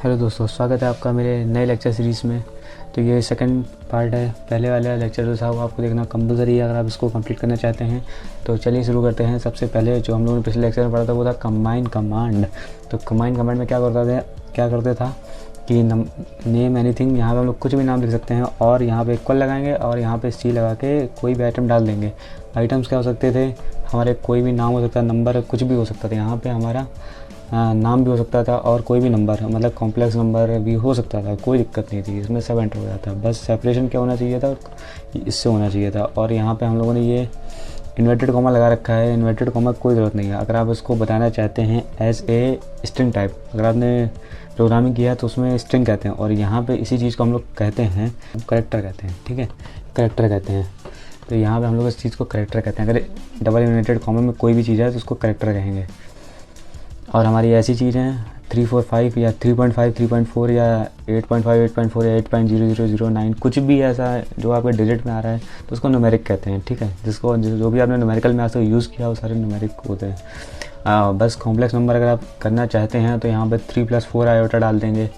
Hello दोस्तों, स्वागत है आपका मेरे नए लेक्चर सीरीज़ में। तो ये सेकंड पार्ट है। पहले वाला लेक्चर जो था वो आपको देखना कंपलसरी है अगर आप इसको कंप्लीट करना चाहते हैं। तो चलिए शुरू करते हैं। सबसे पहले जो हम लोगों ने पिछले लेक्चर में पढ़ा था वो था कंबाइन कमांड। तो कंबाइन कमांड में क्या करते था कि नेम एनीथिंग, यहाँ पे हम लोग कुछ भी नाम लिख सकते हैं और यहाँ पे इक्वल लगाएंगे और यहाँ पे सी लगा के कोई भी आइटम डाल देंगे। आइटम्स क्या हो सकते थे हमारे, कोई भी नाम हो सकता है, नंबर कुछ भी हो सकता था। यहाँ पे हमारा नाम भी हो सकता था और कोई भी नंबर, मतलब कॉम्प्लेक्स नंबर भी हो सकता था। कोई दिक्कत नहीं थी, इसमें सब एंटर हो जाता। बस सेपरेशन क्या होना चाहिए था, इससे होना चाहिए था। और यहाँ पे हम लोगों ने ये इन्वर्टेड कॉमा लगा रखा है। इन्वर्टेड कॉमा की कोई ज़रूरत नहीं है अगर आप इसको बताना चाहते हैं एज ए स्ट्रिंग टाइप। अगर आपने प्रोग्रामिंग किया है तो उसमें स्ट्रिंग कहते हैं और यहाँ पे इसी चीज़ को हम लोग कहते हैं करेक्टर कहते हैं। ठीक है, करेक्टर कहते हैं। तो यहाँ पे हम लोग इस चीज़ को करेक्टर कहते हैं। अगर डबल इन्वर्टेड कॉमा में कोई भी चीज़ है तो उसको करेक्टर कहेंगे। और हमारी ऐसी चीज़ हैं 345 या 3.5 3.4 या 8.5 8.4 या 8.0009, कुछ भी ऐसा है जो आपके डिजिट में आ रहा है तो उसको न्यूमेरिक कहते हैं। ठीक है, जिसको जो भी आपने न्यूमेरिकल में आज तक यूज़ किया वो सारे न्यूमेरिक होते हैं। बस कॉम्प्लेक्स नंबर अगर आप करना चाहते हैं तो यहाँ पे 3+4 आयोटा डाल देंगे।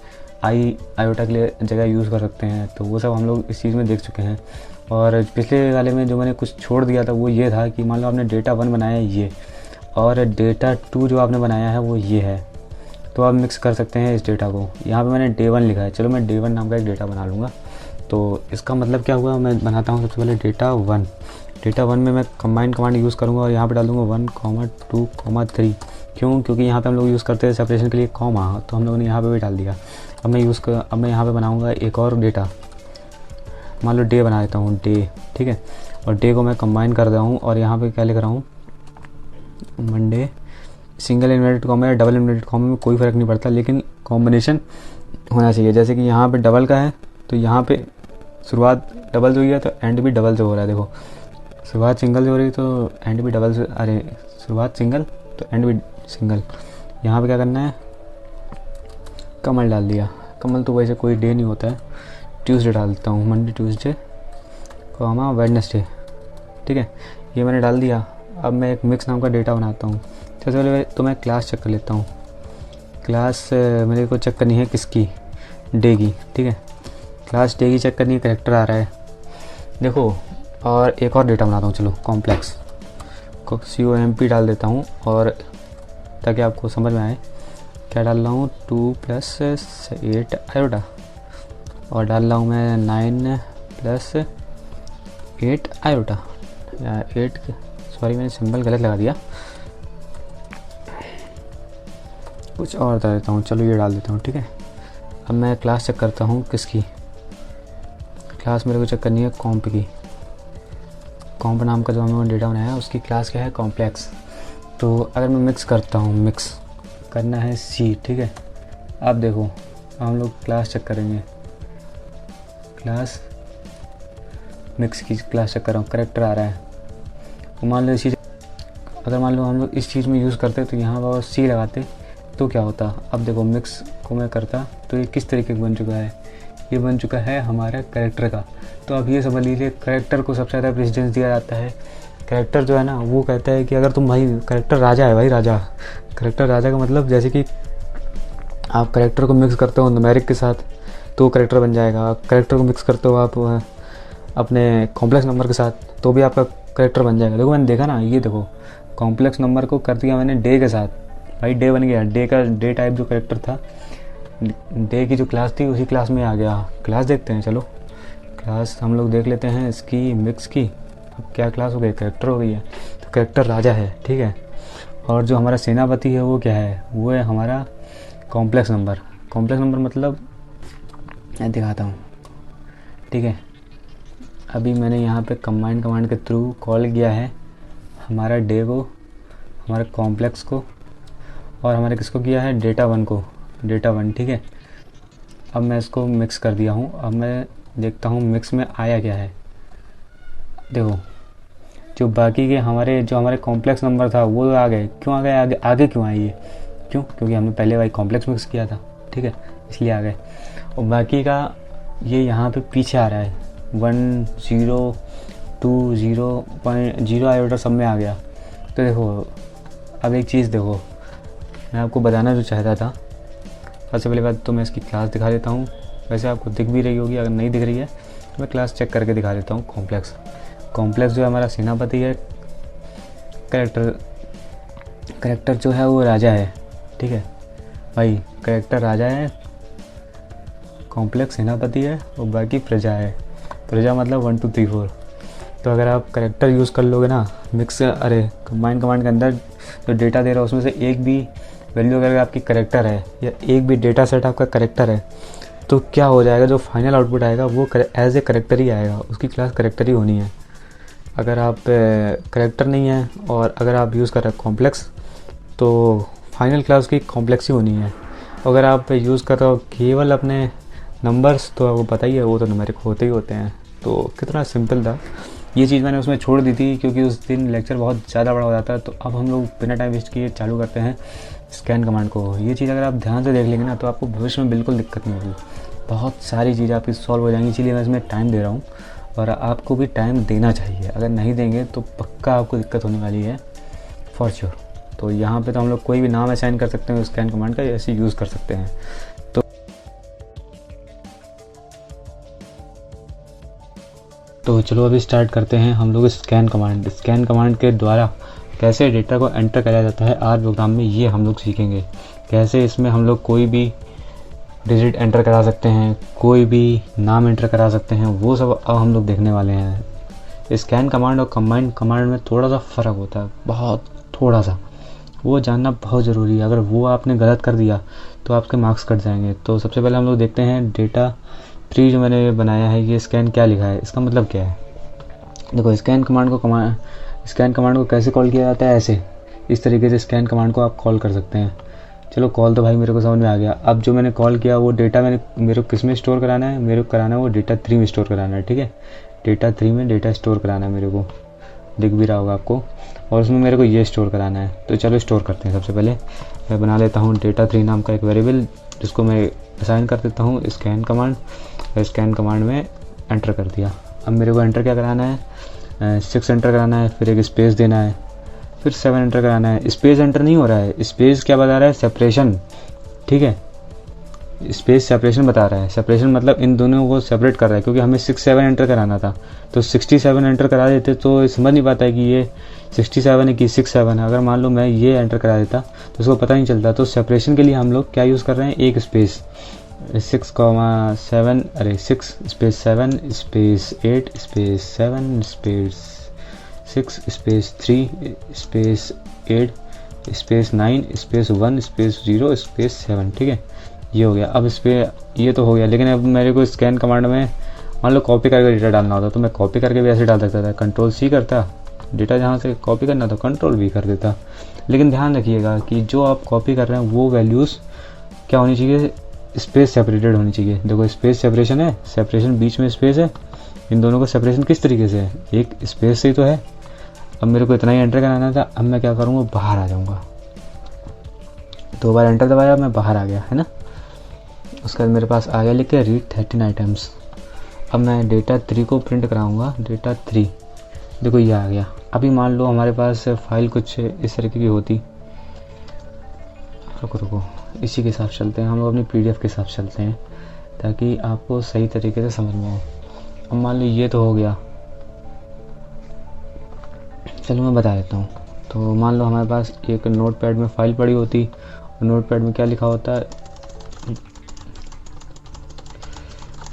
आयोटा के लिए जगह यूज़ कर सकते हैं। तो वो सब हम लोग इस चीज़ में देख चुके हैं। और पिछले वाले में जो मैंने कुछ छोड़ दिया था वो ये था कि मान लो आपने डेटा 1 बनाया है ये, और डेटा 2 जो आपने बनाया है वो ये है, तो आप मिक्स कर सकते हैं इस डेटा को। यहाँ पे मैंने day 1 लिखा है, चलो मैं day 1 नाम का एक डेटा बना लूँगा। तो इसका मतलब क्या हुआ, मैं बनाता हूँ सबसे पहले डेटा 1। डेटा 1 में मैं कंबाइन कमांड यूज़ करूँगा और यहाँ पे डाल दूँगा 1, 2, 3। क्यों? क्योंकि यहाँ पे हम लोग यूज़ करते हैं सेपरेशन के लिए कॉमा, तो हम लोगों ने यहाँ पे भी डाल दिया। अब मैं यहाँ पे बनाऊँगा एक और डेटा, मान लो डे बना देता हूँ डे। ठीक है, और डे को मैं कंबाइन कर रहा हूँ और यहाँ पे क्या लिख रहा हूँ मंडे। सिंगल इन्वर्टेड कॉमा या डबल इन्वर्टेड कॉमा में कोई फ़र्क नहीं पड़ता, लेकिन कॉम्बिनेशन होना चाहिए। जैसे कि यहाँ पे डबल का है तो यहाँ पे शुरुआत डबल से हुई है तो एंड भी डबल से हो रहा है। देखो, शुरुआत सिंगल से हो रही तो एंड भी डबल से, अरे शुरुआत सिंगल तो एंड भी सिंगल। यहाँ पे क्या करना है, कमल डाल दिया। कमल तो वैसे कोई डे नहीं होता है, ट्यूसडे डाल देता हूँ, मंडे ट्यूसडे कॉमा वेडनेसडे। ठीक है, ये मैंने डाल दिया। अब मैं एक मिक्स नाम का डेटा बनाता हूँ। सबसे पहले तो मैं क्लास चेक कर लेता हूँ। क्लास मेरे को चेक करनी है किसकी, डे की। ठीक है, क्लास डे की चेक करनी है, करेक्टर आ रहा है देखो। और एक और डेटा बनाता हूँ, चलो कॉम्प्लेक्स को COMP डाल देता हूँ और ताकि आपको समझ में आए क्या डाल रहा हूँ। 2+8 आयोटा और डाल रहा हूँ मैं 9+8 आयोटा या 8, सॉरी मैंने सिंबल गलत लगा दिया, कुछ और डाल देता हूँ। चलो ये डाल देता हूँ। ठीक है, अब मैं क्लास चेक करता हूँ किसकी, क्लास मेरे को चेक करनी है कॉम्प की। कॉम्प नाम का जो हमने डेटा बनाया है उसकी क्लास क्या है, कॉम्प्लेक्स। तो अगर मैं मिक्स करता हूँ, मिक्स करना है सी। ठीक है, अब देखो हम लोग क्लास चेक करेंगे, क्लास मिक्स की क्लास चेक कर रहा हूँ, करेक्टर आ रहा है। तो मान लो इसी, अगर मान लो हम लोग इस चीज़ में यूज़ करते तो यहाँ पर सी लगाते तो क्या होता। अब देखो मिक्स को मैं करता तो ये किस तरीके का बन चुका है, ये बन चुका है हमारा करेक्टर का। तो अब ये समझ लीजिए करेक्टर को सबसे ज़्यादा प्रेसिडेंस दिया जाता है। करेक्टर जो है ना वो कहता है कि अगर तुम भाई, करेक्टर राजा है भाई, राजा। करेक्टर राजा का मतलब जैसे कि आप करेक्टर को मिक्स करते हो न्यूमेरिक के साथ तो करेक्टर बन जाएगा। करेक्टर को मिक्स करते हो आप अपने कॉम्प्लेक्स नंबर के साथ तो भी आपका करेक्टर बन जाएगा। देखो मैंने देखा ना, ये देखो कॉम्प्लेक्स नंबर को कर दिया मैंने डे के साथ, भाई डे बन गया। डे का डे टाइप जो करेक्टर था, डे की जो क्लास थी उसी क्लास में आ गया। क्लास देखते हैं, चलो क्लास हम लोग देख लेते हैं इसकी मिक्स की। अब क्या क्लास हो गई, करेक्टर हो गई है। तो करेक्टर राजा है। ठीक है, और जो हमारा सेनापति है वो क्या है, वो है हमारा कॉम्प्लेक्स नंबर। कॉम्प्लेक्स नंबर मतलब मैं दिखाता हूँ। ठीक है, अभी मैंने यहाँ पे कंबाइन कमांड के थ्रू कॉल किया है हमारा डे को, हमारे कॉम्प्लेक्स को, और हमारे किसको किया है, डेटा 1 को, डेटा 1। ठीक है, अब मैं इसको मिक्स कर दिया हूँ। अब मैं देखता हूँ मिक्स में आया क्या है। देखो जो बाकी के हमारे कॉम्प्लेक्स नंबर था वो आ गए। क्यों आ गए, आगे क्यों आए ये, क्यों? क्योंकि हमने पहले भाई कॉम्प्लेक्स मिक्स किया था। ठीक है, इसलिए आ गए। और बाकी का ये यहाँ पे पीछे आ रहा है, 1 0 2 0.0 आयोटा सब में आ गया। तो देखो अब एक चीज़ देखो, मैं आपको बताना जो चाहता था, सबसे पहली बात तो मैं इसकी क्लास दिखा देता हूँ। वैसे आपको दिख भी रही होगी, अगर नहीं दिख रही है तो मैं क्लास चेक करके दिखा देता हूँ। कॉम्प्लेक्स जो है हमारा सेनापति है, करेक्टर जो है वो राजा है, ठीक है भाई, करेक्टर राजा है, कॉम्प्लेक्स सेनापति है और बाकी प्रजा है। प्रजा मतलब 1 2 3 4। तो अगर आप करेक्टर यूज़ कर लोगे ना कंबाइन कमांड के अंदर जो डेटा दे रहा है उसमें से एक भी वैल्यू अगर आपकी करेक्टर है या एक भी डेटा सेट आपका करेक्टर है, तो क्या हो जाएगा, जो फाइनल आउटपुट आएगा वो एज ए करेक्टर ही आएगा, उसकी क्लास करेक्टर ही होनी है। अगर आप करेक्टर नहीं है और अगर आप यूज़ कर रहे हैं कॉम्प्लेक्स, तो फाइनल क्लास की कॉम्प्लेक्स ही होनी है। अगर आप यूज़ कर रहे हो केवल अपने नंबर्स, तो आपको पता ही है वो तो न्यूमेरिक होते ही होते हैं। तो कितना सिंपल था। ये चीज़ मैंने उसमें छोड़ दी थी क्योंकि उस दिन लेक्चर बहुत ज़्यादा बड़ा हो जाता है। तो अब हम लोग बिना टाइम वेस्ट किए चालू करते हैं स्कैन कमांड को। ये चीज़ अगर आप ध्यान से देख लेंगे ना तो आपको भविष्य में बिल्कुल दिक्कत नहीं होगी, बहुत सारी चीज़ें आपकी सॉल्व हो जाएंगी। इसीलिए मैं इसमें टाइम दे रहा हूँ और आपको भी टाइम देना चाहिए। अगर नहीं देंगे तो पक्का आपको दिक्कत होने वाली है, फॉर श्योर। तो यहाँ पे तो हम लोग कोई भी नाम असाइन कर सकते हैं स्कैन कमांड का, ऐसे यूज़ कर सकते हैं। तो चलो अभी स्टार्ट करते हैं हम लोग स्कैन कमांड के द्वारा कैसे डेटा को एंटर करा जाता है आर प्रोग्राम में, ये हम लोग सीखेंगे। कैसे इसमें हम लोग कोई भी डिजिट एंटर करा सकते हैं, कोई भी नाम एंटर करा सकते हैं, वो सब अब हम लोग देखने वाले हैं। स्कैन कमांड और कंबाइन कमांड में थोड़ा सा फ़र्क होता है, बहुत थोड़ा सा, वो जानना बहुत ज़रूरी है। अगर वो आपने गलत कर दिया तो आपके मार्क्स कट जाएंगे। तो सबसे पहले हम लोग देखते हैं डेटा 3 जो मैंने बनाया है, ये स्कैन क्या लिखा है, इसका मतलब क्या है। देखो स्कैन कमांड को कैसे कॉल किया जाता है, ऐसे इस तरीके से स्कैन कमांड को आप कॉल कर सकते हैं। चलो कॉल तो भाई मेरे को समझ में आ गया। अब जो मैंने कॉल किया वो डेटा मेरे को किस में स्टोर कराना है, मेरे को कराना है वो डेटा 3 में स्टोर कराना है, ठीक है। डेटा 3 में डेटा स्टोर कराना है, मेरे को दिख भी रहा होगा आपको, और उसमें मेरे को ये स्टोर कराना है। तो चलो स्टोर करते हैं। सबसे पहले मैं बना लेता हूँ डेटा 3 नाम का एक वेरिएबल, जिसको मैं असाइन कर देता हूँ स्कैन कमांड में एंटर कर दिया। अब मेरे को एंटर क्या कराना है, 6 एंटर कराना है, फिर एक स्पेस देना है, फिर 7 एंटर कराना है। स्पेस एंटर नहीं हो रहा है, स्पेस क्या बता रहा है, सेपरेशन, ठीक है। स्पेस सेपरेशन बता रहा है। सेपरेशन मतलब इन दोनों को सेपरेट कर रहा है, क्योंकि हमें 6 7 एंटर कराना था। तो 67 एंटर करा देते तो समझ नहीं पाता है कि ये 67 है कि 67 है। अगर मान लो मैं ये एंटर करा देता तो उसको पता नहीं चलता। तो सेपरेशन के लिए हम लोग क्या यूज़ कर रहे हैं, एक space 6 space 7 space 8 space 7 space 6 space 3 space 8 space 9 space 1 space 0 space 7, ठीक है। ये हो गया। अब इस पर ये तो हो गया, लेकिन अब मेरे को स्कैन कमांड में मान लो कॉपी करके डेटा डालना होता तो मैं कॉपी करके भी ऐसे डाल सकता था, Ctrl+C करता, डेटा जहाँ से कॉपी करना था Ctrl+V कर देता। लेकिन ध्यान रखिएगा कि जो आप कॉपी कर रहे हैं वो वैल्यूज़ क्या होनी चाहिए, स्पेस सेपरेटेड होनी चाहिए। देखो स्पेस सेपरेशन है, सेपरेशन बीच में स्पेस है, इन दोनों का सेपरेशन किस तरीके से है, एक स्पेस से ही तो है। अब मेरे को इतना ही एंटर कराना था। अब मैं क्या करूँगा, बाहर आ जाऊँगा, 2 बार एंटर दबाया, मैं बाहर आ गया, है ना। उसके बाद मेरे पास आ गया लिख के रीड 13 आइटम्स। अब मैं डेटा 3 को प्रिंट कराऊंगा, डेटा 3, देखो ये आ गया। अभी मान लो हमारे पास फाइल कुछ इस तरीके की होती, रुको इसी के साथ चलते हैं हम लोग, अपनी PDF के साथ चलते हैं ताकि आपको सही तरीके से समझ में आए। अब मान लो ये तो हो गया, चलो मैं बता देता हूँ। तो मान लो हमारे पास एक नोटपैड में फाइल पड़ी होती, और नोटपैड में क्या लिखा होता है,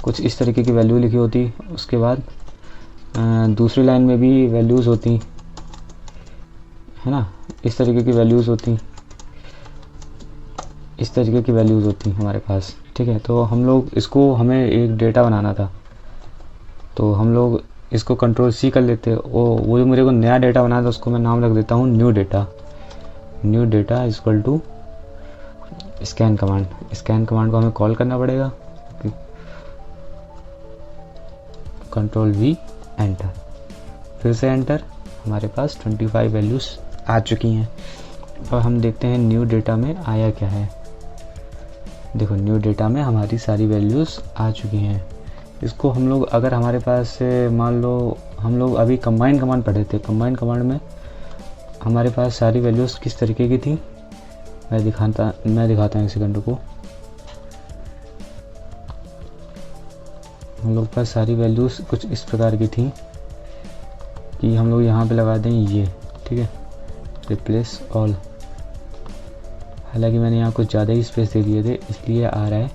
कुछ इस तरीके की वैल्यू लिखी होती। उसके बाद दूसरी लाइन में भी वैल्यूज़ होती, है ना, इस तरीके की वैल्यूज़ होती, इस तरीके की वैल्यूज़ होती हमारे पास, ठीक है। तो हम लोग इसको, हमें एक डेटा बनाना था, तो हम लोग इसको Ctrl+C कर लेते। वो जो मेरे को नया डेटा बनाना था उसको मैं नाम रख देता हूँ new data equal to scan command को हमें कॉल करना पड़ेगा, Ctrl+V एंटर, फिर से एंटर। हमारे पास 25 वैल्यूज़ आ चुकी हैं। अब हम देखते हैं न्यू डेटा में आया क्या है। देखो न्यू डेटा में हमारी सारी वैल्यूज़ आ चुकी हैं। इसको हम लोग, अगर हमारे पास मान लो हम लोग अभी कंबाइन कमांड पढ़े थे, कंबाइन कमांड में हमारे पास सारी वैल्यूज़ किस तरीके की थी, मैं दिखाता हूँ एक सेकंड को। हम लोग के पास सारी वैल्यूज़ कुछ इस प्रकार की थी कि हम लोग यहाँ पे लगा दें ये, ठीक है, रिप्लेस ऑल। हालांकि मैंने यहाँ कुछ ज़्यादा ही स्पेस दे दिए थे इसलिए आ रहा है,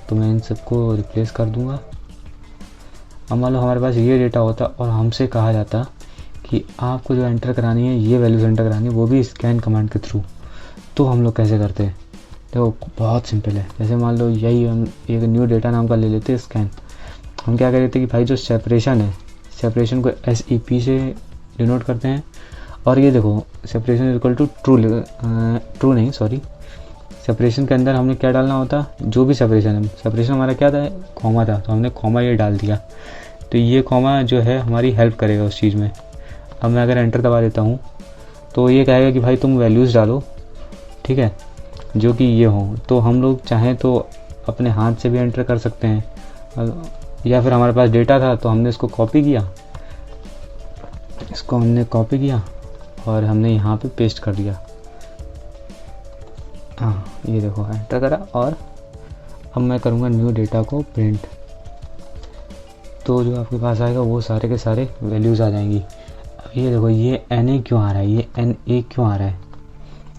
तो मैं इन सबको रिप्लेस कर दूँगा। अब मान लो हमारे पास ये डेटा होता और हमसे कहा जाता कि आपको जो एंटर करानी है ये वैल्यूज एंटर करानी है, वो भी स्कैन कमांड के थ्रू, तो हम लोग कैसे करते हैं? देखो बहुत सिंपल है। जैसे मान लो यही हम एक न्यू डेटा नाम का ले लेते हैं स्कैन। हम क्या करते हैं कि भाई जो सेपरेशन है, सेपरेशन को SEP से डिनोट करते हैं। और ये देखो सेपरेशन इक्वल टू ट्रू नहीं सॉरी, सेपरेशन के अंदर हमने क्या डालना होता, जो भी सेपरेशन है, सेपरेशन हमारा क्या था, कॉमा था, तो हमने कॉमा ये डाल दिया। तो ये कॉमा जो है हमारी हेल्प करेगा उस चीज़ में। अब मैं अगर एंटर दबा देता हूँ तो ये कहेगा कि भाई तुम वैल्यूज़ डालो, ठीक है, जो कि ये हों। तो हम लोग चाहें तो अपने हाथ से भी एंटर कर सकते हैं, या फिर हमारे पास डेटा था तो हमने इसको कॉपी किया, इसको हमने कॉपी किया और हमने यहाँ पे पेस्ट कर दिया। हाँ ये देखो एंटर करा, और अब मैं करूँगा न्यू डेटा को प्रिंट, तो जो आपके पास आएगा वो सारे के सारे वैल्यूज़ आ जाएंगी। अब ये देखो ये NA क्यों आ रहा है, ये NA क्यों आ रहा है?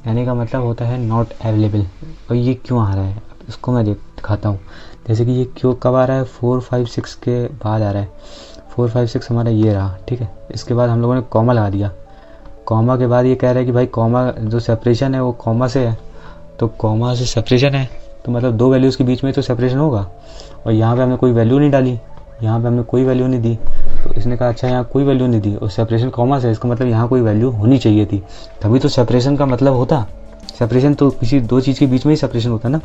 NA का मतलब होता है नॉट अवेलेबल। और ये क्यों आ रहा है इसको मैं दिखाता हूँ। जैसे कि ये क्यों कब आ रहा है, 4 5 6 के बाद आ रहा है। 4 5 6 हमारा ये रहा, ठीक है। इसके बाद हम लोगों ने कॉमा लगा दिया। कॉमा के बाद ये कह रहा है कि भाई कॉमा जो सेपरेशन है वो कॉमा से है, तो कॉमा से सेपरेशन है तो मतलब दो वैल्यूज़ के बीच में तो सेपरेशन होगा। और यहाँ पे हमने कोई वैल्यू नहीं डाली, यहाँ पे हमने कोई वैल्यू नहीं दी, तो इसने कहा अच्छा यहाँ कोई वैल्यू नहीं दी और सेपरेशन कॉमा से, इसका मतलब यहाँ कोई वैल्यू होनी चाहिए थी, तभी तो सेपरेशन का मतलब होता। सेपरेशन तो किसी दो चीज़ के बीच में ही सेपरेशन होता है ना।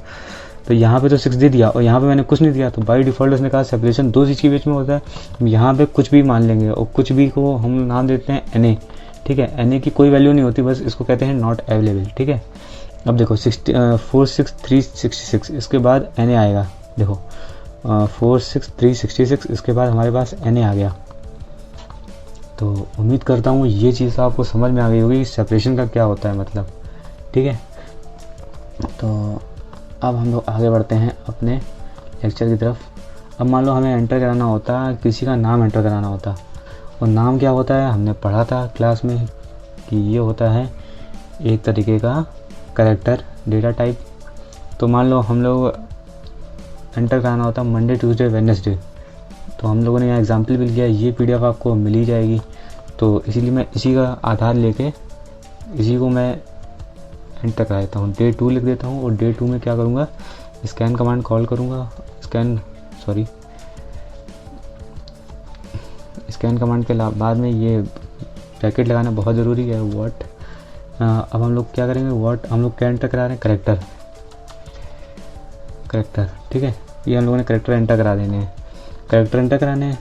तो यहाँ पे तो 6 दे दिया और यहाँ पे मैंने कुछ नहीं दिया, तो बाय डिफ़ॉल्ट उसने कहा सेपरेशन दो चीज़ के बीच में होता है। यहाँ पे कुछ भी मान लेंगे और कुछ भी को हम नाम देते हैं NA, ठीक है। NA की कोई वैल्यू नहीं होती, बस इसको कहते हैं नॉट अवेलेबल, ठीक है। अब देखो 46366, इसके बाद NA आएगा। देखो 46366, इसके बाद हमारे पास NA आ गया। तो उम्मीद करता हूँ ये चीज़ आपको समझ में आ गई होगी सेपरेशन का क्या होता है मतलब, ठीक है। तो अब हम लोग आगे बढ़ते हैं अपने लेक्चर की तरफ। अब मान लो हमें एंटर कराना होता, किसी का नाम एंटर कराना होता, और नाम क्या होता है हमने पढ़ा था क्लास में कि ये होता है एक तरीके का कैरेक्टर डेटा टाइप। तो मान लो हम लोग एंटर कराना होता मंडे ट्यूसडे वेडनेसडे, तो हम लोगों ने यहाँ एग्जाम्पल भी लिया, ये PDF आपको मिल ही जाएगी। तो इसीलिए मैं इसी का आधार लेके इसी को मैं एंटर करा देता हूँ, डे 2 लिख देता हूँ। और डे 2 में क्या करूँगा, स्कैन कमांड कॉल करूँगा। स्कैन कमांड के बाद में ये ब्रैकेट लगाना बहुत ज़रूरी है, व्हाट। अब हम लोग क्या करेंगे, व्हाट हम लोग क्या एंटर करा रहे हैं, करेक्टर, ठीक है। ये हम लोगों ने करेक्टर एंटर करा देने हैं, करेक्टर एंटर कराने हैं,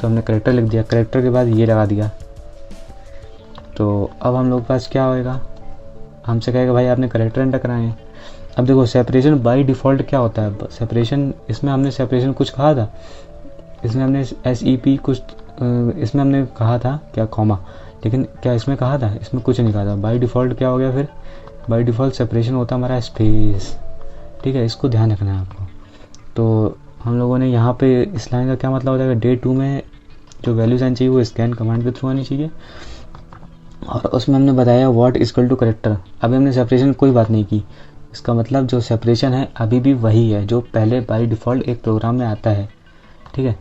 तो हमने करेक्टर लिख दिया। करेक्टर के बाद ये लगा दिया। तो अब हम लोग के पास क्या होएगा, हमसे कहेगा भाई आपने करेक्टर एंटर कराए हैं। अब देखो सेपरेशन बाय डिफ़ॉल्ट क्या होता है, सेपरेशन इसमें हमने सेपरेशन कुछ कहा था, इसमें हमने SEP कुछ, इसमें हमने कहा था क्या कॉमा, लेकिन क्या इसमें कहा था, इसमें कुछ नहीं कहा था। बाय डिफ़ॉल्ट क्या हो गया फिर, बाय डिफ़ॉल्ट सेपरेशन होता है हमारा स्पेस, ठीक है। इसको ध्यान रखना है आपको। तो हम लोगों ने यहाँ पे इस लाइन का क्या मतलब हो जाएगा, डे 2 में जो वैल्यूज आनी चाहिए वो स्कैन कमांड के थ्रू आनी चाहिए। और उसमें हमने बताया व्हाट इक्वल टू करेक्टर। अभी हमने सेपरेशन कोई बात नहीं की, इसका मतलब जो सेपरेशन है अभी भी वही है जो पहले बाय डिफ़ॉल्ट एक प्रोग्राम में आता है, ठीक है।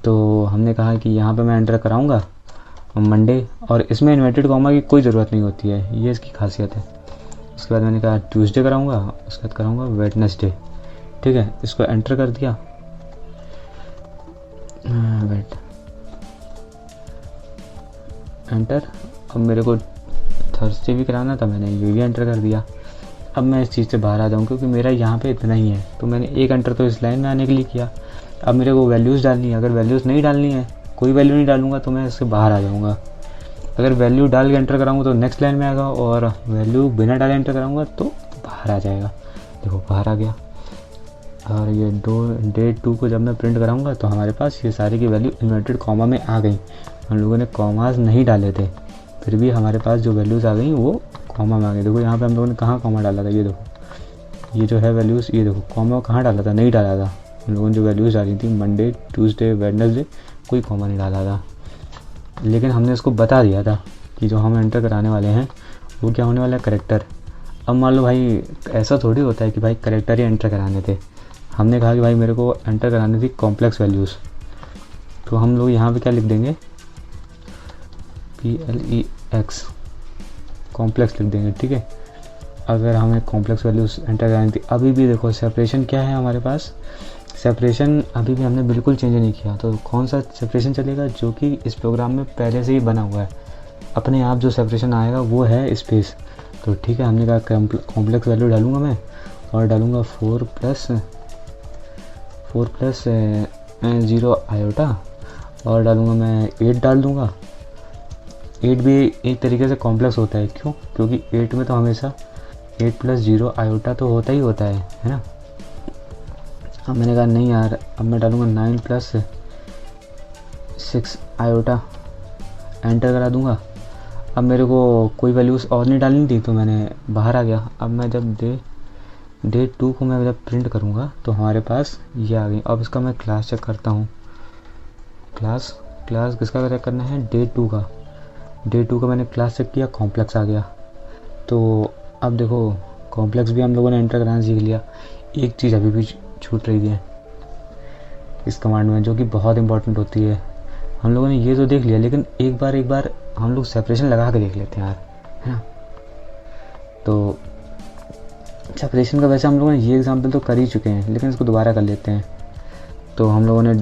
तो हमने कहा कि यहाँ पे मैं एंटर कराऊंगा मंडे, और इसमें इन्वर्टेड कॉमा की कोई ज़रूरत नहीं होती है, ये इसकी खासियत है। उसके बाद मैंने कहा ट्यूसडे कराऊंगा, उसके बाद कराऊंगा वेडनेसडे, ठीक है। इसको एंटर कर दिया, वेट एंटर। अब मेरे को थर्सडे भी कराना था, मैंने ये भी एंटर कर दिया। अब मैं इस चीज़ से बाहर आ जाऊँ क्योंकि मेरा यहाँ पे इतना ही है, तो मैंने एक एंटर तो इस लाइन में आने के लिए किया। अब मेरे को वैल्यूज़ डालनी है, अगर वैल्यूज़ नहीं डालनी है, कोई वैल्यू नहीं डालूंगा तो मैं इससे बाहर आ जाऊँगा। अगर वैल्यू डाल के एंटर कराऊंगा तो नेक्स्ट लाइन में आएगा, और वैल्यू बिना डाले एंटर कराऊंगा तो बाहर आ जाएगा। देखो बाहर आ गया। और ये डे 2 को जब मैं प्रिंट कराऊंगा तो हमारे पास ये सारी की वैल्यू इन्वर्टेड कॉमा में आ गई। हम लोगों ने कॉमास नहीं डाले थे, फिर भी हमारे पास जो वैल्यूज़ आ गई वो कॉमा में आ गई। देखो यहाँ पे हम लोगों ने कहाँ कॉमा डाला था, ये देखो ये जो है वैल्यूज़, ये देखो कॉमा कहाँ डाला था, नहीं डाला था, हम लोगों ने जो वैल्यूज़ डाली थी मंडे, ट्यूसडे, वेडनेसडे, कोई कॉमा नहीं डाला था, लेकिन हमने इसको बता दिया था कि जो हम एंटर कराने वाले हैं वो क्या होने वाला है, करेक्टर। अब मान लो भाई ऐसा थोड़ी होता है कि भाई करेक्टर ही एंटर कराने थे, हमने कहा कि भाई मेरे को एंटर करानी थी कॉम्प्लेक्स वैल्यूज़, तो हम लोग यहाँ पे क्या लिख देंगे, PLEX कॉम्प्लेक्स लिख देंगे, ठीक है। अगर हमें कॉम्प्लेक्स वैल्यूज़ एंटर करानी थी, अभी भी देखो सेपरेशन क्या है हमारे पास, सेपरेशन अभी भी हमने बिल्कुल चेंज नहीं किया, तो कौन सा सेपरेशन चलेगा, जो कि इस प्रोग्राम में पहले से ही बना हुआ है, अपने आप जो सेपरेशन आएगा वो है स्पेस। तो ठीक है, हमने कहा कॉम्प्लेक्स वैल्यू डालूंगा मैं, और डालूंगा 4 प्लस 0 आयोटा, और डालूंगा मैं 8 डाल दूंगा। 8 भी एक तरीके से कॉम्प्लेक्स होता है, क्यों, क्योंकि 8 में तो हमेशा 8 प्लस 0 आयोटा तो होता ही होता है ना। अब मैंने कहा नहीं यार, अब मैं डालूंगा 9 प्लस 6 आयोटा, एंटर करा दूंगा। अब मेरे को कोई वैल्यूज़ और नहीं डालनी थी, तो मैंने बाहर आ गया। अब मैं जब डे 2 को मैं जब प्रिंट करूँगा तो हमारे पास ये आ गई। अब इसका मैं क्लास चेक करता हूँ, क्लास किसका चेक करना है, डे 2 का। डे 2 का मैंने क्लास चेक किया, कॉम्प्लेक्स आ गया। तो अब देखो कॉम्प्लेक्स भी हम लोगों ने एंटर कराना सीख लिया। एक चीज़ अभी भी छूट रही है इस कमांड में, जो कि बहुत इंपॉर्टेंट होती है। हम लोगों ने ये तो देख लिया, लेकिन एक बार हम लोग सेपरेशन लगा के देख लेते हैं यार, है ना। तो सेपरेशन का वैसे हम लोगों ने ये एग्जांपल तो कर ही चुके हैं, लेकिन इसको दोबारा कर लेते हैं। तो हम लोगों ने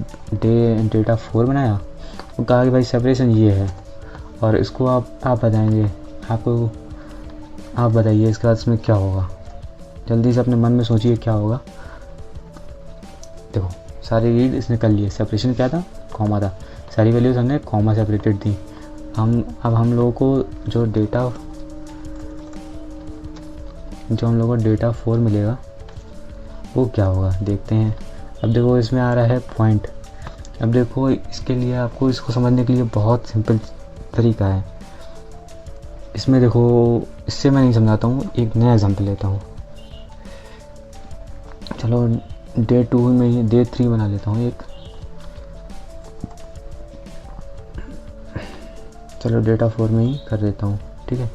डेटा 4 बनाया और कहा कि भाई सेपरेशन ये है, और इसको आप बताएंगे, आप बताइए इसके बाद इसमें क्या होगा। जल्दी से अपने मन में सोचिए क्या होगा। देखो सारे रीड इसने कर लिए, सेपरेशन क्या था, कॉमा था, सारी वैल्यूज़ हमने कॉमा सेपरेटेड थी। अब हम लोगों को जो हम लोगों को डेटा 4 मिलेगा वो क्या होगा देखते हैं। अब देखो इसमें आ रहा है पॉइंट। अब देखो इसके लिए आपको इसको समझने के लिए बहुत सिंपल तरीका है। इसमें देखो, इससे मैं नहीं समझाता हूँ, एक नया एग्जांपल लेता हूँ। चलो डे 2 में ही डे 3 बना लेता हूँ एक। चलो डेटा 4 में ही कर देता हूँ, ठीक है।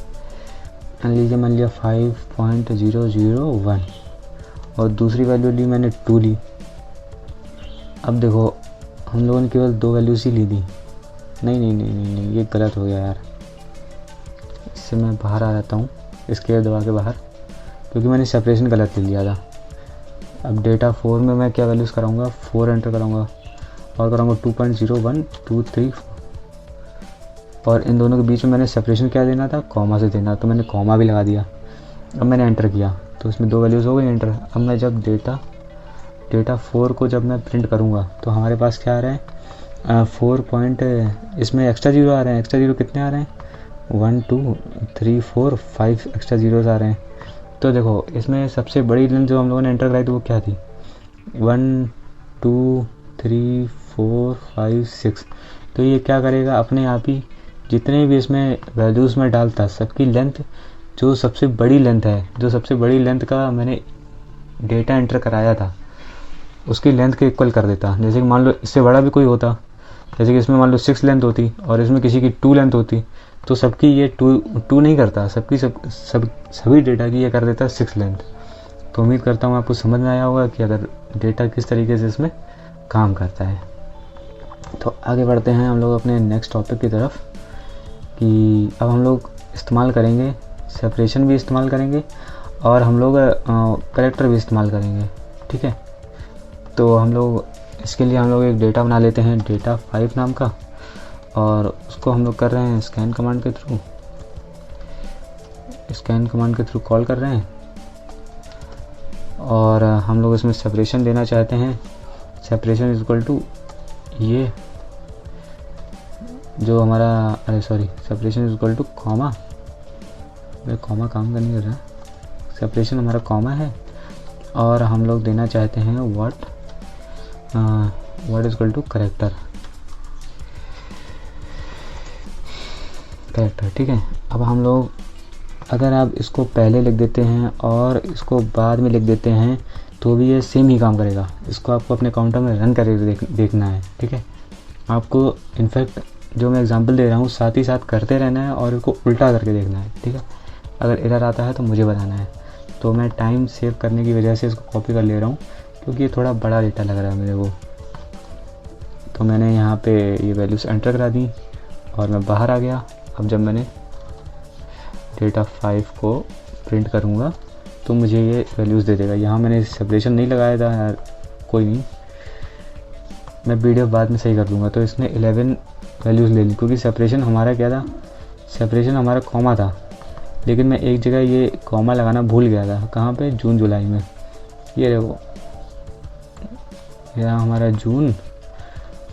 मान लिया 5.001 और दूसरी वैल्यू ली मैंने 2 ली। अब देखो हम लोगों ने केवल 2 वैल्यूज़ ही ली थी। नहीं, ये गलत हो गया यार। इससे मैं बाहर आ जाता हूँ, इसके दबा के बाहर, क्योंकि मैंने सेपरेशन गलत ले लिया था। अब डेटा 4 में मैं क्या वैल्यूज़ कराऊंगा, 4 एंटर कराऊंगा और कराऊंगा 2.01, 2, 3, और इन दोनों के बीच में मैंने सेपरेशन क्या देना था, कॉमा से देना, तो मैंने कॉमा भी लगा दिया। अब मैंने एंटर किया तो इसमें 2 वैल्यूज़ हो गई एंटर। अब मैं जब डेटा 4 को जब मैं प्रिंट करूँगा तो हमारे पास क्या आ रहा है, 4 पॉइंट, इसमें एक्स्ट्रा जीरो आ रहे हैं। एक्स्ट्रा जीरो कितने आ रहे हैं, 1, 2, 3, 4, 5 एक्स्ट्रा जीरोज़ आ रहे हैं। तो देखो इसमें सबसे बड़ी लेंथ जो हम लोगों ने एंटर कराई थी वो क्या थी, 1, 2, 3, 4, 5, 6। तो ये क्या करेगा, अपने आप ही जितने भी इसमें वैल्यूज़ में डालता, सबकी लेंथ, जो सबसे बड़ी लेंथ का मैंने डेटा एंटर कराया था उसकी लेंथ के इक्वल कर देता। जैसे कि मान लो इससे बड़ा भी कोई होता, जैसे कि इसमें मान लो 6 लेंथ होती और इसमें किसी की 2 लेंथ होती, तो सबकी ये 2 नहीं करता, सभी डेटा की ये कर देता 6 लेंथ। तो उम्मीद करता हूँ आपको समझ में आया होगा कि अगर डेटा किस तरीके से इसमें काम करता है। तो आगे बढ़ते हैं हम लोग अपने नेक्स्ट टॉपिक की तरफ, कि अब हम लोग इस्तेमाल करेंगे सेपरेशन भी इस्तेमाल करेंगे और हम लोग करेक्टर भी इस्तेमाल करेंगे, ठीक है। तो हम लोग इसके लिए हम लोग एक डेटा बना लेते हैं, डेटा 5 नाम का, और उसको हम लोग कर रहे हैं स्कैन कमांड के थ्रू कॉल कर रहे हैं। और हम लोग इसमें सेपरेशन देना चाहते हैं। सेपरेशन इज इक्वल टू ये जो हमारा, separation is equal two comma, comma काम करने कर रहा है, सेपरेशन हमारा कॉमा है। और हम लोग देना चाहते हैं what is equal to character, ठीक है। अब हम लोग, अगर आप इसको पहले लिख देते हैं और इसको बाद में लिख देते हैं तो भी ये सेम ही काम करेगा। इसको आपको अपने काउंटर में रन करके देखना है, ठीक है। आपको इनफैक्ट जो मैं एग्जांपल दे रहा हूँ साथ ही साथ करते रहना है और इसको उल्टा करके देखना है, ठीक है। अगर एरर आता है तो मुझे बताना है। तो मैं टाइम सेव करने की वजह से इसको कॉपी कर ले रहा हूँ, क्योंकि ये थोड़ा बड़ा डेटा लग रहा है मेरे को। तो मैंने यहाँ पे ये वैल्यूज़ एंटर करा दी और मैं बाहर आ गया। अब जब मैंने डेटा 5 को प्रिंट करूँगा तो मुझे ये वैल्यूज़ दे देगा। यहाँ मैंने सेपरेशन नहीं लगाया था यार, कोई नहीं, मैं वीडियो बाद में सही कर दूँगा। तो इसने 11 वैल्यूज़ ले ली, क्योंकि सेपरेशन हमारा क्या था, सेपरेशन हमारा कॉमा था, लेकिन मैं एक जगह ये कॉमा लगाना भूल गया था। कहाँ पे, जून जुलाई में। ये देखो, यह हमारा जून,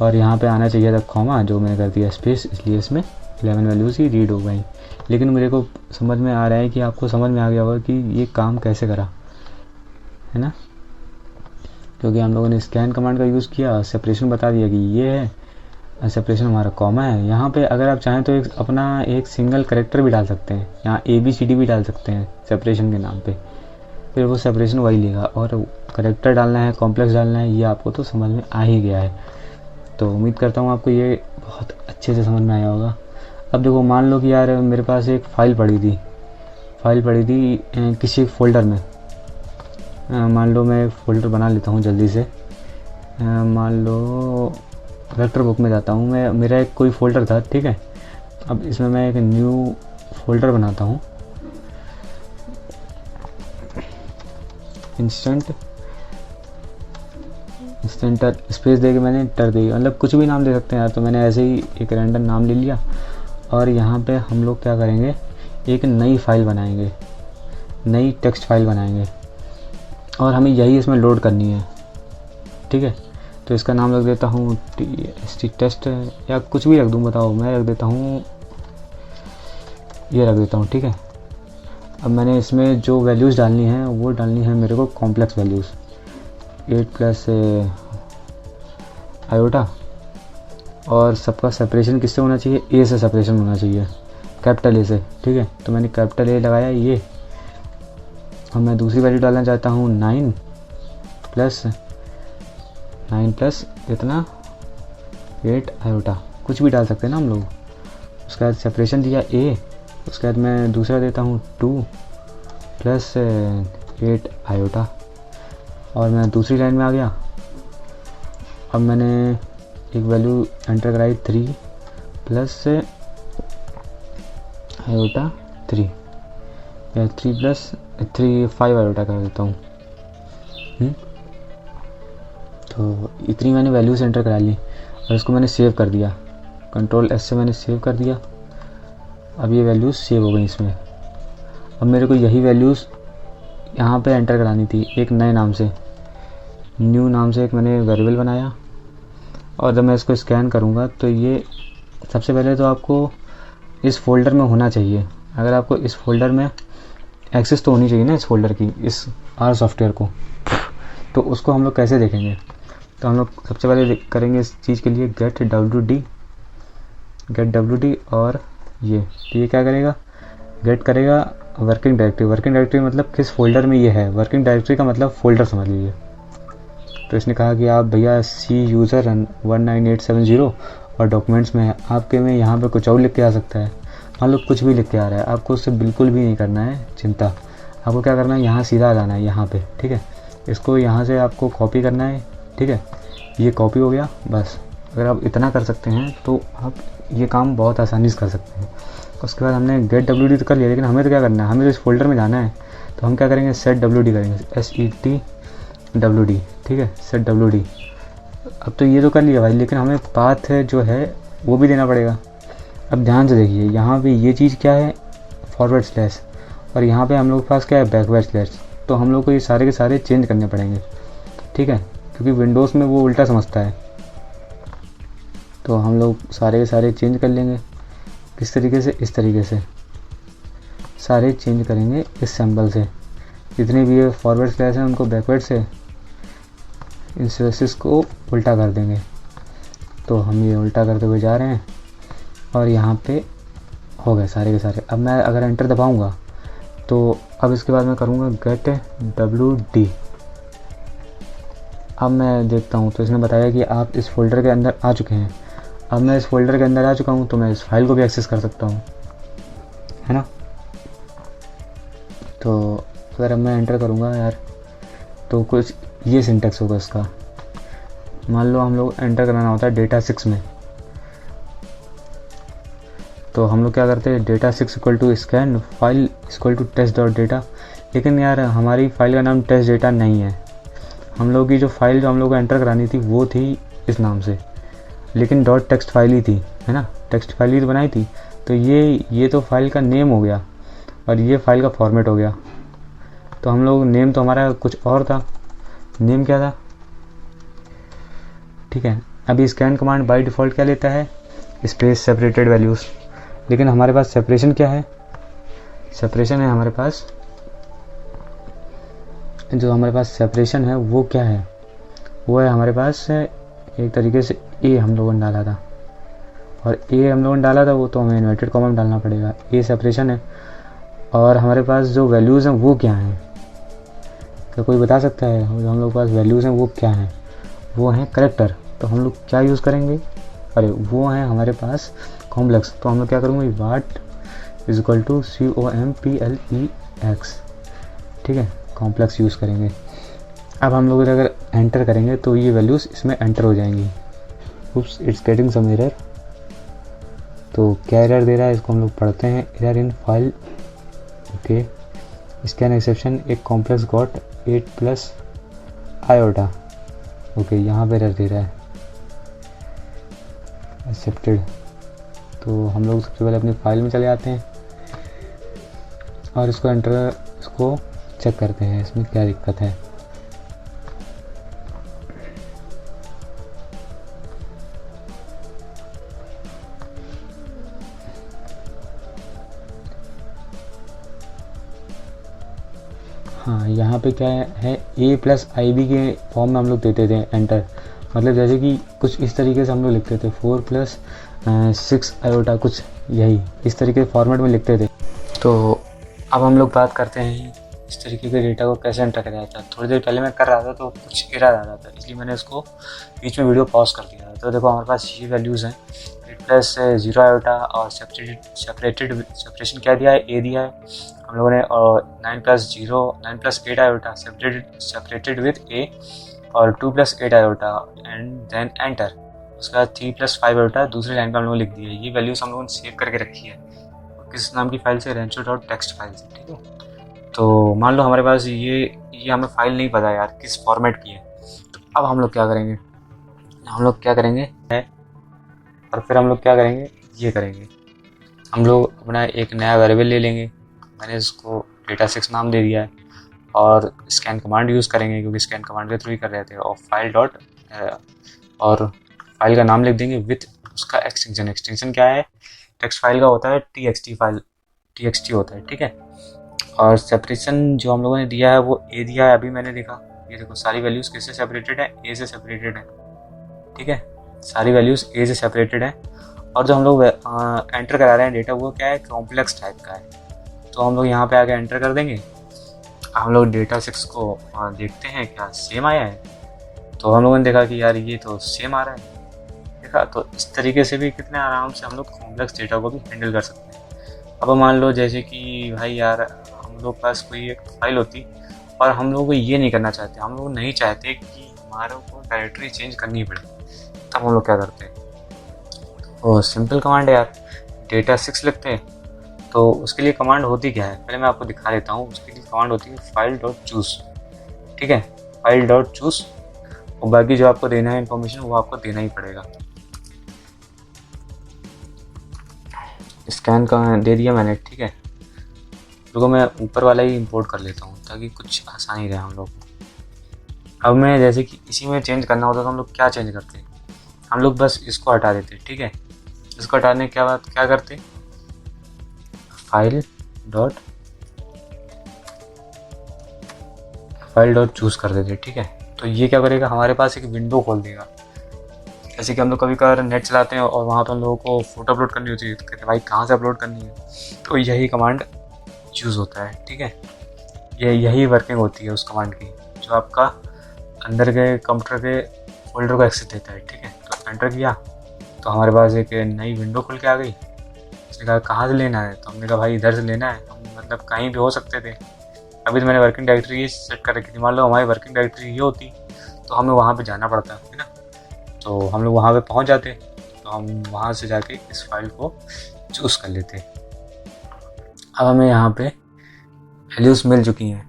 और यहाँ पे आना चाहिए था कॉमा, जो मैंने कर दिया स्पेस, इसलिए इसमें 11 वैल्यूज़ ही रीड हो गई। लेकिन मेरे को समझ में आ रहा है कि आपको समझ में आ गया होगा कि ये काम कैसे करा, है ना, क्योंकि हम लोगों ने स्कैन कमांड का यूज़ किया, सेपरेशन बता दिया कि ये है, सेपरेशन हमारा कॉमा है। यहाँ पे अगर आप चाहें तो अपना एक सिंगल करेक्टर भी डाल सकते हैं, यहाँ ABCD भी डाल सकते हैं सेपरेशन के नाम पे, फिर वो सेपरेशन वही लेगा। और करेक्टर डालना है, कॉम्प्लेक्स डालना है, ये आपको तो समझ में आ ही गया है। तो उम्मीद करता हूँ आपको ये बहुत अच्छे से समझ में आया होगा। अब देखो, मान लो कि यार मेरे पास एक फ़ाइल पड़ी थी किसी फ़ोल्डर में। मान लो मैं एक फ़ोल्डर बना लेता हूँ जल्दी से। मान लो वेक्टर बुक में जाता हूँ मैं, मेरा एक कोई फ़ोल्डर था, ठीक है। अब इसमें मैं एक न्यू फ़ोल्डर बनाता हूँ, इंस्टेंट स्पेस दे के मैंने टर दी, मतलब कुछ भी नाम दे सकते हैं यार। तो मैंने ऐसे ही एक रैंडम नाम ले लिया और यहाँ पे हम लोग क्या करेंगे, एक नई फाइल बनाएंगे, नई टेक्स्ट फाइल बनाएंगे और हमें यही इसमें लोड करनी है, ठीक है। तो इसका नाम रख देता हूँ TST टेस्ट, या कुछ भी रख दूँ, बताओ। मैं रख देता हूँ, ये रख देता हूँ, ठीक है। अब मैंने इसमें जो वैल्यूज़ डालनी है वो डालनी है मेरे को कॉम्प्लेक्स वैल्यूज़, 8 प्लस आयोटा, और सबका सेपरेशन किससे होना चाहिए, A से सेपरेशन होना चाहिए, कैपिटल A से, ठीक है। तो मैंने कैपिटल A लगाया ये। और मैं दूसरी वैल्यू डालना चाहता हूँ 9 प्लस इतना 8 आयोटा, कुछ भी डाल सकते हैं ना हम लोग। उसके बाद सेपरेशन दिया A, उसके बाद मैं दूसरा देता हूँ 2 प्लस 8 आयोटा, और मैं दूसरी लाइन में आ गया। अब मैंने एक वैल्यू एंटर कराई 3 प्लस आयोटा 3, या 3 प्लस 5 आयोटा कर देता हूँ। तो इतनी मैंने वैल्यूज़ एंटर करा ली और इसको मैंने सेव कर दिया, Ctrl+S से मैंने सेव कर दिया। अब ये वैल्यूज़ सेव हो गई इसमें। अब मेरे को यही वैल्यूज़ यहाँ पे एंटर करानी थी एक नए नाम से, न्यू नाम से एक मैंने वेरिएबल बनाया। और जब मैं इसको स्कैन करूँगा तो ये सबसे पहले तो आपको इस फोल्डर में होना चाहिए। अगर आपको इस फोल्डर में एक्सेस तो होनी चाहिए ना इस फोल्डर की, इस R सॉफ्टवेयर को, तो उसको हम लोग कैसे देखेंगे। तो हम लोग सबसे पहले करेंगे इस चीज़ के लिए गेट wd, और ये तो ये क्या करेगा, गेट करेगा वर्किंग डायरेक्टरी मतलब किस फोल्डर में ये है। वर्किंग डायरेक्टरी का मतलब फोल्डर समझ लीजिए। तो इसने कहा कि आप भैया C यूज़र 19870 और डॉक्यूमेंट्स में है, आपके में यहाँ पे कुछ और लिख के आ सकता है। मान लो कुछ भी लिख के आ रहा है, आपको उससे बिल्कुल भी नहीं करना है चिंता। आपको क्या करना है, यहाँ सीधा जाना है यहाँ पे, ठीक है। इसको यहाँ से आपको कॉपी करना है, ठीक है। ये कॉपी हो गया बस। अगर आप इतना कर सकते हैं तो आप ये काम बहुत आसानी से कर सकते हैं। उसके बाद हमने गेट WD तो कर लिया, लेकिन हमें तो क्या करना है, हमें तो इस फोल्डर में जाना है। तो हम क्या करेंगे, सेट WD करेंगे, SETWD, ठीक है, सेट WD। अब तो ये तो कर लिया भाई, लेकिन हमें पाथ जो है वो भी देना पड़ेगा। अब ध्यान से देखिए, यहाँ पे ये चीज़ क्या है, फॉरवर्ड स्लैश, और यहाँ पे हम लोग के पास क्या है, बैकवर्ड स्लैश। तो हम लोग को ये सारे के सारे चेंज करने पड़ेंगे, ठीक है, क्योंकि विंडोज़ में वो उल्टा समझता है। तो हम लोग सारे के सारे चेंज कर लेंगे। किस तरीके से, इस तरीके से सारे चेंज करेंगे इस सिंबल से। जितने भी ये फॉरवर्ड स्लैश हैं उनको बैकवर्ड से, इन स्लैशेस को उल्टा कर देंगे। तो हम ये उल्टा करते हुए जा रहे हैं और यहाँ पे हो गए सारे के सारे। अब मैं अगर एंटर दबाऊँगा तो अब इसके बाद मैं करूँगा गेट WD, अब मैं देखता हूँ तो इसने बताया कि आप इस फोल्डर के अंदर आ चुके हैं। अब मैं इस फोल्डर के अंदर आ चुका हूँ तो मैं इस फाइल को भी एक्सेस कर सकता हूँ, है ना। तो अगर अब मैं एंटर करूँगा यार तो कुछ ये सिंटेक्स होगा इसका। मान लो हम लोग एंटर कराना होता है डेटा 6 में, तो हम लोग क्या करते हैं, data 6 equal to scan file equal to test dot data. लेकिन यार हमारी फाइल का नाम टेस्ट डेटा नहीं है। हम लोग की जो फाइल जो हम लोग को एंटर करानी थी वो थी इस नाम से, लेकिन डॉट टेक्स्ट फाइल ही थी, है ना, टेक्स्ट फाइल ही तो बनाई थी। तो ये तो फाइल का नेम हो गया और ये फाइल का फॉर्मेट हो गया। तो हम लोग नेम तो हमारा कुछ और था, नेम क्या था, ठीक है। अभी स्कैन कमांड बाय डिफ़ॉल्ट क्या लेता है, स्पेस सेपरेटेड वैल्यूज़। लेकिन हमारे पास सेपरेशन क्या है, सेपरेशन है हमारे पास, जो हमारे पास सेपरेशन है वो क्या है, वो है हमारे पास एक तरीके से ए हम लोगों ने डाला था, और ए हम लोगों ने डाला था वो तो हमें इन्वर्टेड कॉमा में डालना पड़ेगा। ए सेपरेशन है और हमारे पास जो वैल्यूज़ हैं वो क्या हैं, क्या कोई बता सकता है जो हम लोग के पास वैल्यूज़ हैं वो क्या हैं, वो हैं करेक्टर। तो हम लोग क्या यूज़ करेंगे, अरे वो हैं हमारे पास कॉम्प्लेक्स। तो हम लोग क्या करेंगे, what is equal to COMPLEX, ठीक है, कॉम्प्लेक्स यूज़ करेंगे। अब हम लोग अगर एंटर करेंगे तो ये वैल्यूज़ इसमें एंटर हो जाएंगी। उप्स इट्स गेटिंग सम एरर। तो क्या एरर दे रहा है इसको हम लोग पढ़ते हैं, error in file, okay, scan exception एक कॉम्प्लेक्स गॉट 8+ आयोटा, ओके, यहाँ पे एरर दे रहा है एक्सेप्टेड। तो हम लोग सबसे पहले अपनी फाइल में चले जाते हैं और इसको चेक करते हैं इसमें क्या दिक्कत है। हाँ, यहाँ पे क्या है, A+IB के फॉर्म में हम लोग देते थे एंटर, मतलब जैसे कि कुछ इस तरीके से हम लोग लिखते थे 4+6 आयोटा, कुछ यही इस तरीके के फॉर्मेट में लिखते थे। तो अब हम लोग बात करते हैं इस तरीके के डेटा को कैसे एंटर किया जाता है। थोड़ी देर पहले मैं कर रहा था तो कुछ एरर आ रहा था, इसलिए मैंने इसको बीच में वीडियो पॉज कर दिया। तो देखो हमारे पास ये वैल्यूज़ हैं, 8+0 आयोटा और सेपरेशन क्या दिया है, ए दिया है हम लोगों ने, और 9+8 आयोटा सेपरेटेड विथ ए, और 2+8 आयोटा एंड देन एंटर। उसके बाद 3+5 आयोटा दूसरी लाइन पर हम लोगों ने लिख दिया है। ये वैल्यूज़ हम लोगों ने सेव करके रखी है किस नाम की फाइल से, rancho.txt फाइल से, ठीक है। तो मान लो हमारे पास ये हमें फाइल नहीं पता यार किस फॉर्मेट की है। तो अब हम लोग क्या करेंगे, है, और फिर हम लोग क्या करेंगे, ये करेंगे, हम लोग अपना एक नया वेरिएबल ले लेंगे। मैंने इसको डेटा 6 नाम दे दिया है, और स्कैन कमांड यूज़ करेंगे क्योंकि स्कैन कमांड के थ्रू ही कर रहे थे, और फाइल का नाम लिख देंगे विथ उसका एक्सटेंशन क्या है, टेक्स्ट फाइल का होता है txt होता है, ठीक है। और सेपरेशन जो हम लोगों ने दिया है वो ए दिया है, अभी मैंने देखा, ये देखो सारी वैल्यूज़ किससे सेपरेटेड है, ए से सेपरेटेड है, ठीक है, सारी वैल्यूज़ ए से सेपरेटेड है। और जो हम लोग एंटर करा रहे हैं डेटा वो क्या है, कॉम्प्लेक्स टाइप का है। तो हम लोग यहाँ पे आके एंटर कर देंगे। हम लोग डेटा 6 को देखते हैं क्या सेम आया है। तो हम लोगों ने देखा कि यार ये तो सेम आ रहा है, देखा। तो इस तरीके से भी कितने आराम से हम लोग कॉम्प्लेक्स डेटा को भी हैंडल कर सकते हैं। अब मान लो जैसे कि भाई यार हम लोग पास कोई एक फाइल होती और हम लोग को ये नहीं करना चाहते, हम लोग नहीं चाहते कि हमारे को डायरेक्टरी चेंज करनी पड़े, तब हम लोग क्या करते हैं, और सिंपल कमांड है यार, डेटा 6 लिखते हैं। तो उसके लिए कमांड होती क्या है, पहले मैं आपको दिखा देता हूँ। उसके लिए कमांड होती है file.choose, ठीक है, file.choose, और बाकी जो आपको देना है इन्फॉर्मेशन वो आपको देना ही पड़ेगा। स्कैन का दे दिया मैंने, ठीक है। रुको मैं ऊपर वाला ही इंपोर्ट कर लेता हूँ ताकि कुछ आसानी रहे हम लोग को। अब मैं जैसे कि इसी में चेंज करना होता तो हम लोग क्या चेंज करते, हम लोग बस इसको हटा देते, ठीक है। इसको हटाने के बाद क्या करते, फाइल डॉट चूज़ कर देते, ठीक है। तो ये क्या करेगा, हमारे पास एक विंडो खोल देगा। जैसे कि हम लोग कभी कभार नेट चलाते हैं और वहाँ पर हम लोगों को फ़ोटो अपलोड करनी होती है, तो कहते हैं भाई कहाँ से अपलोड करनी है, तो यही कमांड यूज़ होता है, ठीक है। यही वर्किंग होती है उस कमांड की, जो आपका अंदर के कंप्यूटर के फोल्डर को एक्सेस देता है, ठीक है। तो एंटर किया तो हमारे पास एक नई विंडो खुल के आ गई। उसने कहा कहाँ से लेना है, तो हमने कहा भाई इधर से लेना है। हम मतलब कहीं भी हो सकते थे। अभी तो मैंने वर्किंग डायरेक्टरी ये सेट कर रखी थी, मान लो हमारी वर्किंग डायरेक्टरी ये होती तो हमें वहाँ पे जाना पड़ता है ना। तो हम लोग वहाँ पे पहुँच जाते, तो हम वहाँ से जाके इस फाइल को चूज़ कर लेते। अब हमें यहाँ पे वैल्यूज़ मिल चुकी हैं।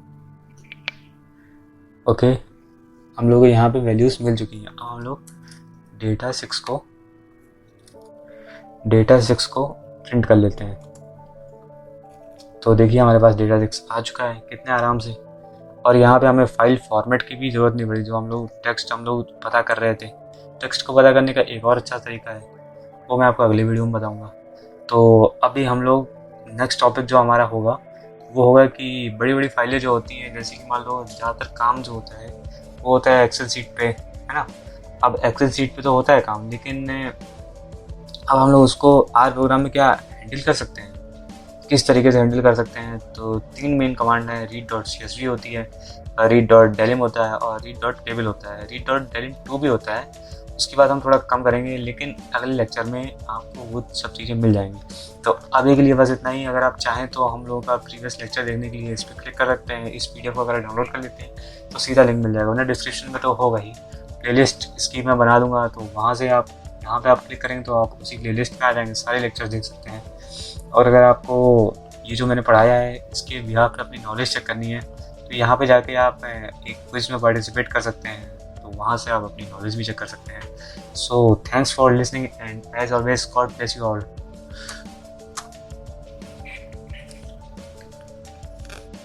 ओके, हम लोग को यहाँ पे वैल्यूज़ मिल चुकी हैं। अब हम लोग डेटा 6 को प्रिंट कर लेते हैं। तो देखिए हमारे पास डेटा 6 आ चुका है कितने आराम से। और यहाँ पे हमें फाइल फॉर्मेट की भी ज़रूरत नहीं पड़ी। जो हम लोग टेक्स्ट पता कर रहे थे, टेक्स्ट को पता करने का एक और अच्छा तरीका है, वो मैं आपको अगले वीडियो में बताऊँगा। तो अभी हम लोग नेक्स्ट टॉपिक जो हमारा होगा वो होगा कि बड़ी बड़ी फाइलें जो होती हैं, जैसे कि मान लो ज़्यादातर काम जो होता है वो होता है एक्सेल सीट पे, है ना। अब एक्सेल सीट पे तो होता है काम, लेकिन अब हम लोग उसको आर प्रोग्राम में क्या हैंडल कर सकते हैं, किस तरीके से हैंडल कर सकते हैं। तो 3 मेन कमांड है, read.csv होती है, read.delim होता है और read.table होता है। read.delim2 भी होता है, उसकी बात हम थोड़ा कम करेंगे, लेकिन अगले लेक्चर में आपको वो सब चीज़ें मिल जाएंगी। तो अभी के लिए बस इतना ही। अगर आप चाहें तो हम लोगों का प्रीवियस लेक्चर देखने के लिए इस पर क्लिक कर सकते हैं। इस PDF को अगर डाउनलोड कर लेते हैं तो सीधा लिंक मिल जाएगा, वरना डिस्क्रिप्शन में तो होगा ही। प्लेलिस्ट इसकी मैं बना दूंगा, तो वहाँ से आप यहाँ पे आप क्लिक करेंगे तो आप उसी प्लेलिस्ट में आ जाएंगे, सारे लेक्चर देख सकते हैं। और अगर आपको ये जो मैंने पढ़ाया है इसके बिहाफ पे अपनी नॉलेज चेक करनी है तो यहाँ पे जाके आप एक क्विज में पार्टिसिपेट कर सकते हैं, तो वहाँ से आप अपनी नॉलेज भी चेक कर सकते हैं। So thanks for listening and as always God bless you all.